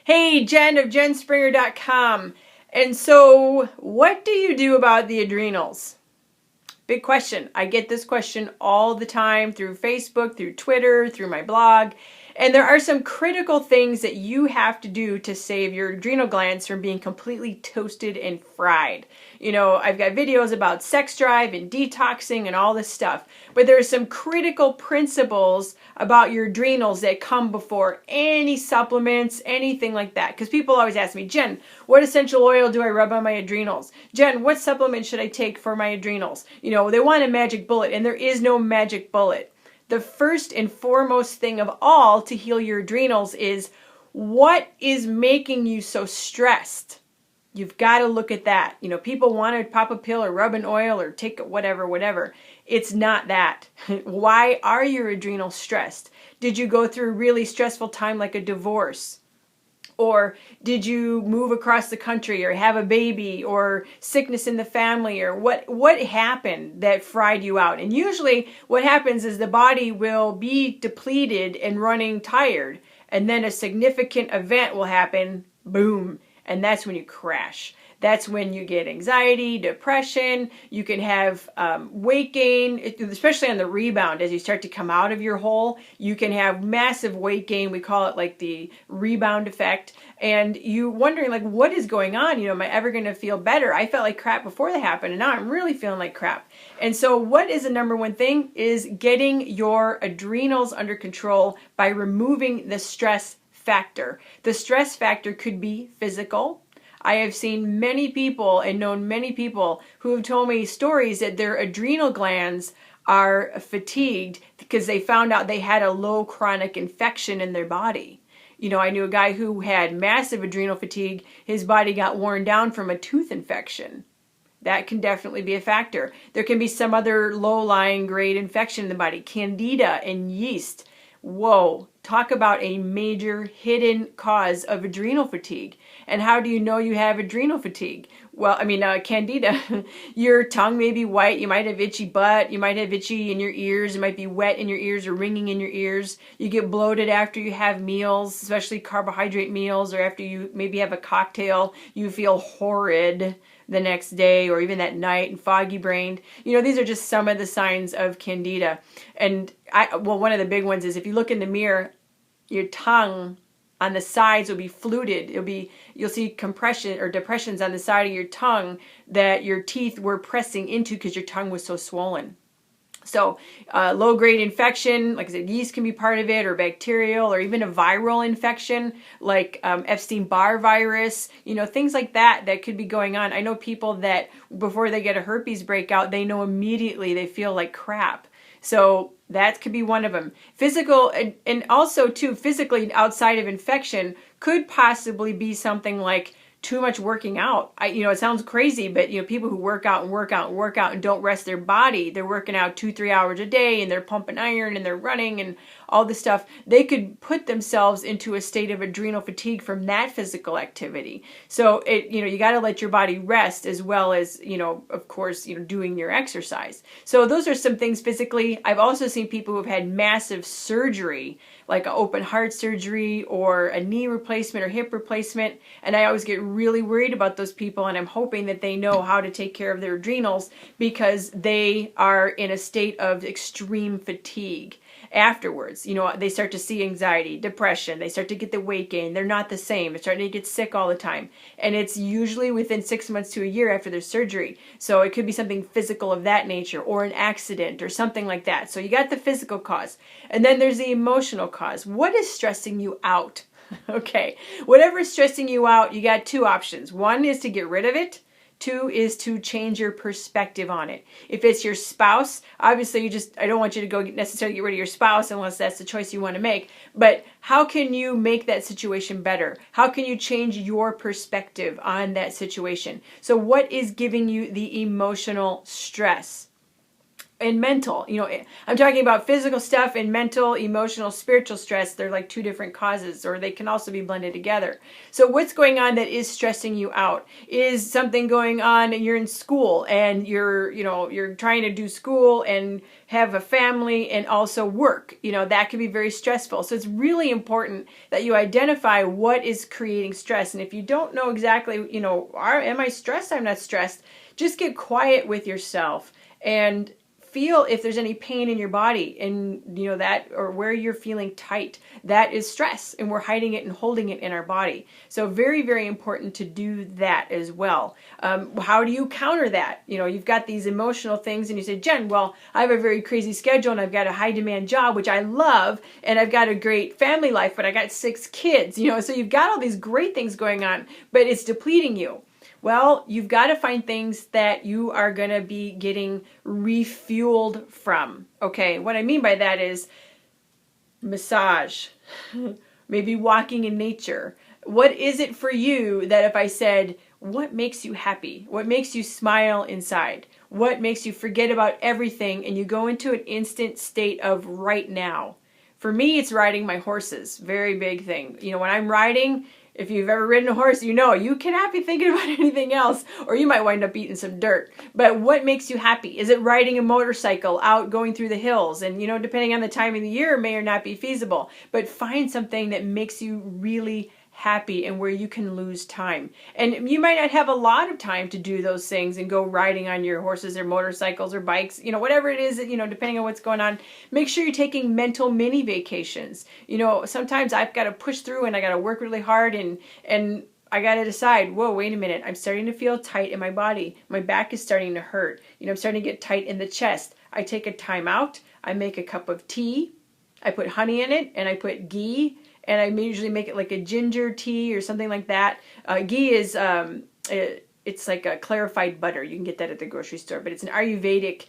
Hey, Jen of jenspringer.com. And so, what do you do about the adrenals? Big question. I get this question all the time through Facebook, through Twitter, through my blog. And there are some critical things that you have to do to save your adrenal glands from being completely toasted and fried. You know, I've got videos about sex drive and detoxing and all this stuff. But there are some critical principles about your adrenals that come before any supplements, anything like that. Because people always ask me, Jen, what essential oil do I rub on my adrenals? Jen, what supplement should I take for my adrenals? You know, they want a magic bullet, and there is no magic bullet. The first and foremost thing of all to heal your adrenals is what is making you so stressed. You've got to look at that. You know, people want to pop a pill or rub an oil or take whatever. It's not that. Why are your adrenals stressed? Did you go through a really stressful time like a divorce? Or did you move across the country or have a baby or sickness in the family, or what happened that fried you out? And usually what happens is the body will be depleted and running tired, and then a significant event will happen, boom, and that's when you crash. That's when you get anxiety, depression. You can have weight gain, especially on the rebound. As you start to come out of your hole, you can have massive weight gain. We call it like the rebound effect. And you wondering, like, what is going on? You know, am I ever going to feel better? I felt like crap before that happened, and now I'm really feeling like crap. And so what is the number one thing is getting your adrenals under control by removing the stress factor. The stress factor could be physical. I have seen many people and known many people who have told me stories that their adrenal glands are fatigued because they found out they had a low chronic infection in their body. You know, I knew a guy who had massive adrenal fatigue. His body got worn down from a tooth infection. That can definitely be a factor. There can be some other low-lying grade infection in the body, Candida and yeast. Whoa, talk about a major hidden cause of adrenal fatigue. And how do you know you have adrenal fatigue? Well, Candida, your tongue may be white, you might have itchy butt, you might have itchy in your ears, it might be wet in your ears or ringing in your ears. You get bloated after you have meals, especially carbohydrate meals, or after you maybe have a cocktail, you feel horrid the next day or even that night and foggy brained. You know, these are just some of the signs of Candida. And one of the big ones is if you look in the mirror, your tongue on the sides will be fluted. You'll see compression or depressions on the side of your tongue that your teeth were pressing into because your tongue was so swollen. So low-grade infection, like I said, yeast can be part of it, or bacterial, or even a viral infection like Epstein-Barr virus, you know, things like that could be going on. I know people that before they get a herpes breakout, they know immediately they feel like crap. So that could be one of them. Physical, and also too, physically outside of infection could possibly be something like too much working out. It sounds crazy, but people who work out and don't rest their body, they're working out 2-3 hours a day and they're pumping iron and they're running and all this stuff. They could put themselves into a state of adrenal fatigue from that physical activity. So you got to let your body rest as well as, of course, doing your exercise. So those are some things physically. I've also seen people who have had massive surgery, like an open heart surgery or a knee replacement or hip replacement. And I always get really worried about those people, and I'm hoping that they know how to take care of their adrenals because they are in a state of extreme fatigue. Afterwards, they start to see anxiety, depression, they start to get the weight gain, they're not the same, they're starting to get sick all the time. And it's usually within 6 months to a year after their surgery. So it could be something physical of that nature, or an accident, or something like that. So you got the physical cause. And then there's the emotional cause. What is stressing you out? Okay, whatever is stressing you out, you got two options. One is to get rid of it. Two is to change your perspective on it. If it's your spouse, obviously I don't want you to go necessarily get rid of your spouse unless that's the choice you want to make. But how can you make that situation better? How can you change your perspective on that situation? So what is giving you the emotional stress? and mental. I'm talking about physical stuff and mental, emotional, spiritual stress. They're like two different causes, or they can also be blended together. So what's going on that is stressing you out? Is something going on and you're in school and you're trying to do school and have a family and also work. That can be very stressful. So it's really important that you identify what is creating stress. And if you don't know exactly, am I stressed? I'm not stressed. Just get quiet with yourself and feel if there's any pain in your body and that, or where you're feeling tight. That is stress, and we're hiding it and holding it in our body. So very, very important to do that as well. How do you counter that? You've got these emotional things and you say, Jen, well, I have a very crazy schedule and I've got a high demand job, which I love, and I've got a great family life, but I got 6 kids, so you've got all these great things going on, but it's depleting you. Well, you've got to find things that you are going to be getting refueled from. Okay, what I mean by that is massage, maybe walking in nature. What is it for you that if I said, what makes you happy? What makes you smile inside? What makes you forget about everything and you go into an instant state of right now? For me, it's riding my horses. Very big thing. When I'm riding, if you've ever ridden a horse, you cannot be thinking about anything else, or you might wind up eating some dirt. But what makes you happy? Is it riding a motorcycle out going through the hills? And, depending on the time of the year, may or not be feasible. But find something that makes you really happy and where you can lose time. And you might not have a lot of time to do those things and go riding on your horses or motorcycles or bikes, whatever it is that, depending on what's going on. Make sure you're taking mental mini vacations. Sometimes I've got to push through and I got to work really hard and I got to decide, whoa, wait a minute. I'm starting to feel tight in my body. My back is starting to hurt. I'm starting to get tight in the chest. I take a time out. I make a cup of tea. I put honey in it and I put ghee. And I usually make it like a ginger tea or something like that. Ghee is, it's like a clarified butter. You can get that at the grocery store. But it's an Ayurvedic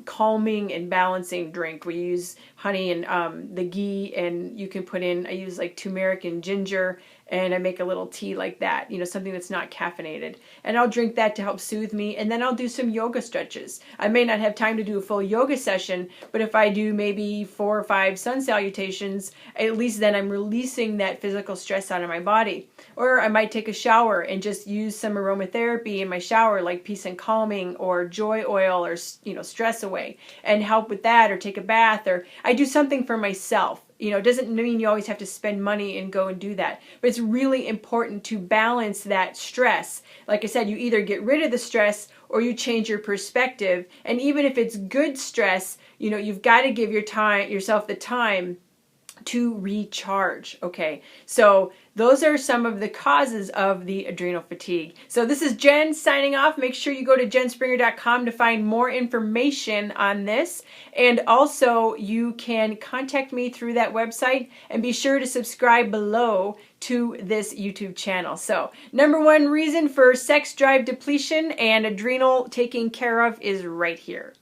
calming and balancing drink. We use honey and the ghee, and you can put in, I use like turmeric and ginger, and I make a little tea like that, something that's not caffeinated. And I'll drink that to help soothe me, and then I'll do some yoga stretches. I may not have time to do a full yoga session, but if I do maybe 4 or 5 sun salutations, at least then I'm releasing that physical stress out of my body. Or I might take a shower and just use some aromatherapy in my shower, like peace and calming or joy oil or, stress away, and help with that, or take a bath, or I do something for myself. It doesn't mean you always have to spend money and go and do that. But it's really important to balance that stress. Like I said, you either get rid of the stress or you change your perspective. And even if it's good stress, you've got to give yourself the time to recharge. Okay, so those are some of the causes of the adrenal fatigue. So this is Jen signing off. Make sure you go to jenspringer.com to find more information on this. And also you can contact me through that website, and be sure to subscribe below to this YouTube channel. So #1 reason for sex drive depletion and adrenal taking care of is right here.